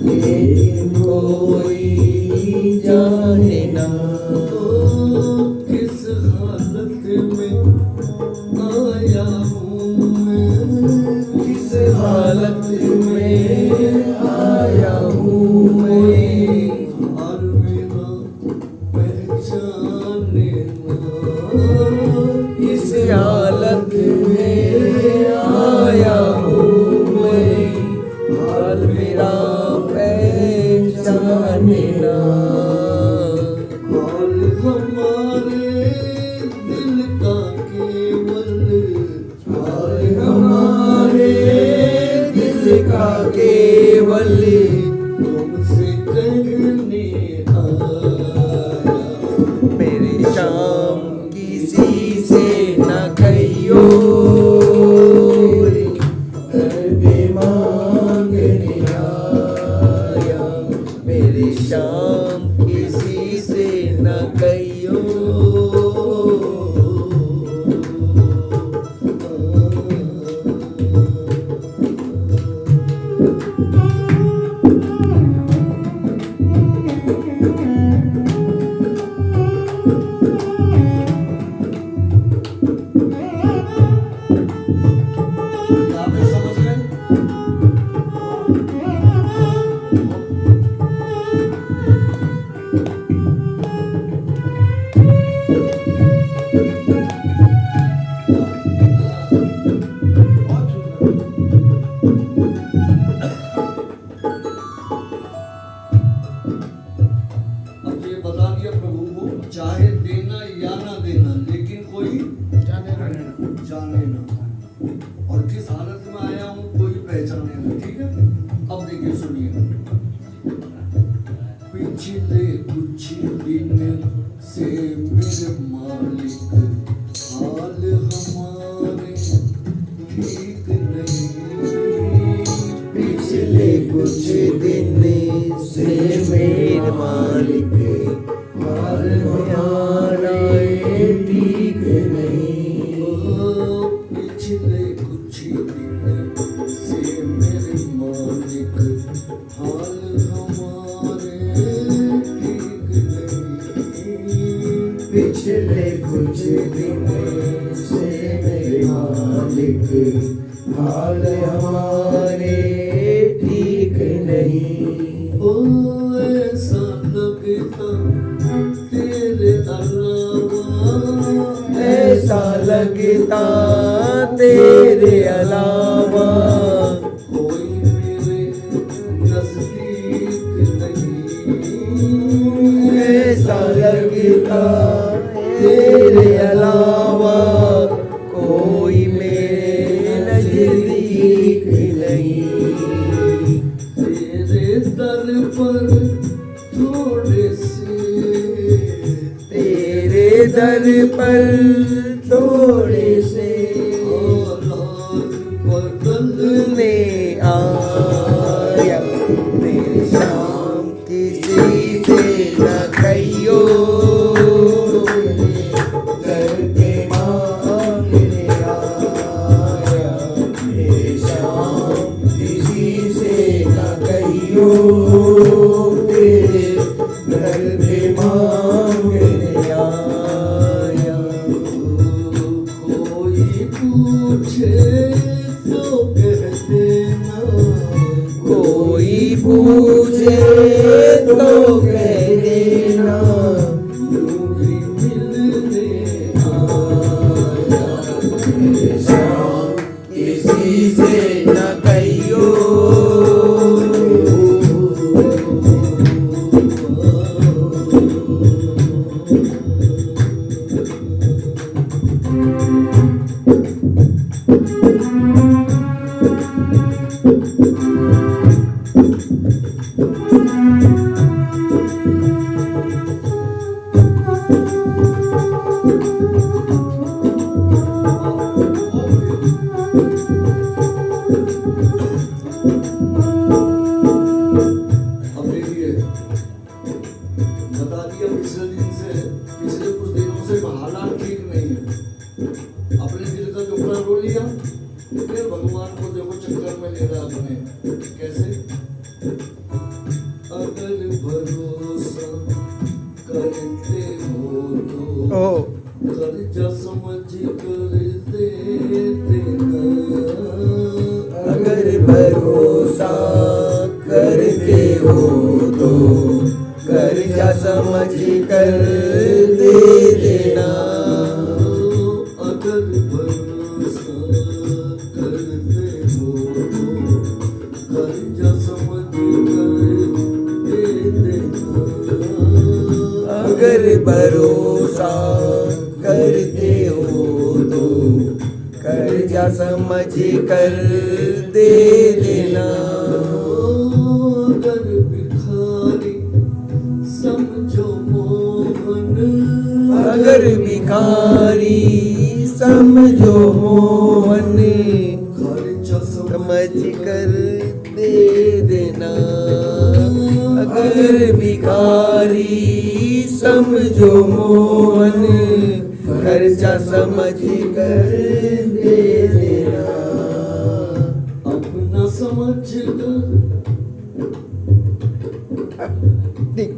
लेकिन कोई जाने ना किस हालत में आया हूँ मैं, किस हालत में आया हूँ मैं। और मेरा पहचाने ना, इस हालत में आया हूँ मैं, हाल मेरा पहचाने ना। हाल हमारे दिल का केवल, हाल हमारे दिल का केवल तुमसे कहने आया। मेरे शाम किसी से न कहियो, दर्द मांगने आया। मेरे शाम किसी से न कहियो। यहाँ पे समझ गए? बहुत सुंदर। अब ये बता दिया प्रभु को, चाहे देना या ना देना, लेकिन कोई जाने ना, और किस हालत में आया हूँ कोई पहचाने ना। ठीक है, अब देखिए सुनिए। पिछले कुछ दिन से मेरे मालिक हाल हमारे ठीक नहीं। पिछले कुछ दिन से मेरे मालिक हाल हमारा ठीक नहीं। पिछले कुछ दिन से मेरे मालिक हाल हमारे ठीक नहीं। पिछले कुछ दिन से मेरे मालिक हाल हमारे ठीक नहीं। ओ ऐसा लगता तेरे अलावा, ऐसा लगता तेरे अलावा कोई मेरे नजदीक नहीं। ऐसा लगता तेरे अलावा कोई मेरे नजदीक नहीं। तेरे दर पर थोड़े से, तेरे दर पर थोड़े से हालात बदलने बदलने आया। मेरी शाम किसी से न कहियो, दर्द मांगने आया। मेरी शाम किसी से न कहियो, तेरे दर्द मांगने आया। कोई पूछे तो कह देना, कोई पूछे तो कह देना, यूं ही मिलने आया। मेरे शाम किसी से न कहियो। करते हो तो कर्जा समझ कर दे देना। अगर भरोसा करते हो तो कर्जा समझ कर दे देना। अगर भरोसा करते हो तो कर्जा समझ कर दे देना। अगर भिखारी समझो मोहन, अगर भिखारी समझो मोहन खर्चा समझ कर दे देना। अगर भिखारी समझो मोहन खर्चा समझ कर दे देना। अपना समझ कर टिक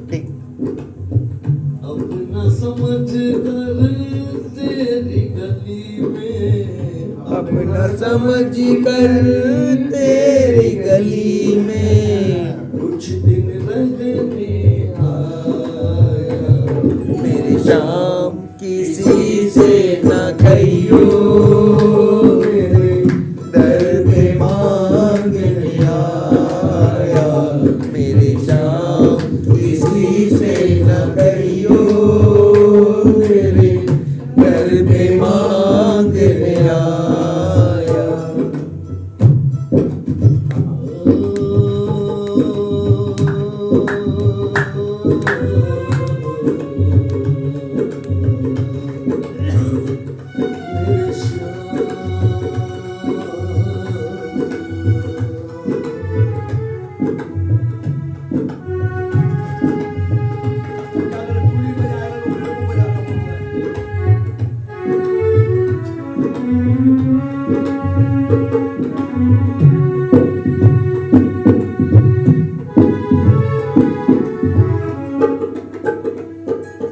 टिक अपना समझ कर तेरी गली में, अपना समझ कर तेरी गली में कुछ दिन रहने आया। मेरी शाम किसी से न कहियो, मेरे दर पे मांगने आया। मेरी शाम किसी से न कहियो, मेरे दर पे मांगने आया।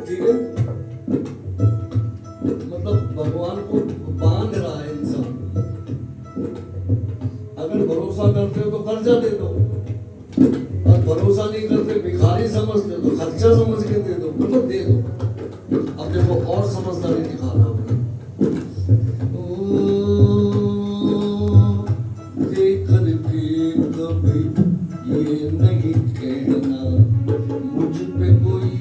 ठीक है, मतलब भगवान को बांध रहा है इंसान। अगर भरोसा करते हो तो कर्जा दे दो, और भरोसा नहीं करते भिखारी समझते तो खर्चा समझ के दे दो, मतलब दे दो। अब देखो और समझदारी दिखाना आपने। देकर के कभी ये नहीं कहना मुझ पे कोई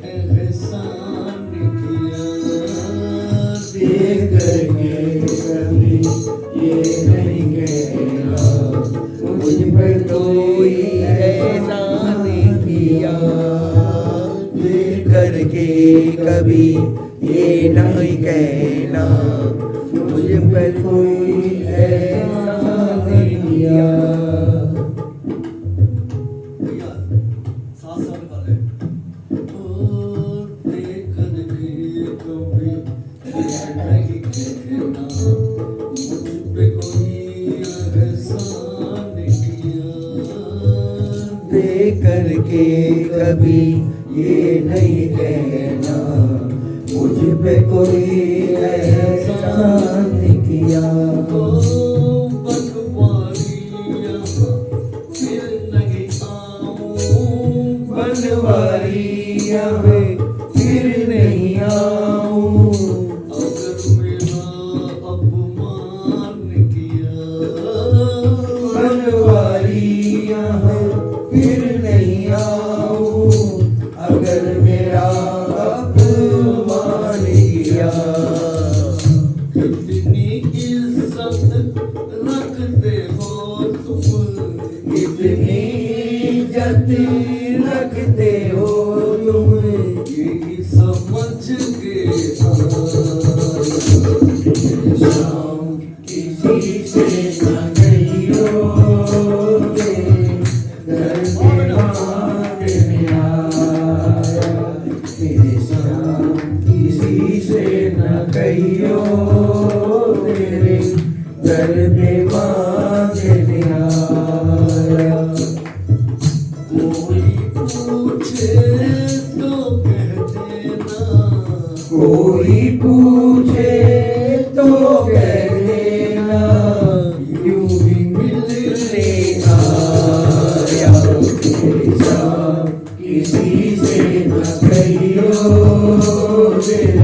एहसान किया। देख करके कभी ये नहीं कहना मुझ पर कोई एहसान किया। देख करके कभी ये नहीं कहना मुझ पर कोई एहसान किया। साथ साथ वाले देकर के कभी ये नहीं कहना मुझ पे कोई एहसान किया। देख करके कभी ये नहीं कहना मुझ पे कोई एहसान किया। बनवारिया में फिर नहीं आऊं। अगर मेरा अपमान किया, बनवारिया में फिर नहीं आऊं। अगर मेरा अपमान किया। कितनी इज्जत रखते हो तुम, कितनी इज्जत रखते हो तुम। यही समझ के शाम किसी से न कहियो, घर में मांगने आया। मेरे शाम किसी से न कहियो, तेरे घर में मांगने आया। कोई पूछे तो कह देना, कोई पूछे बिना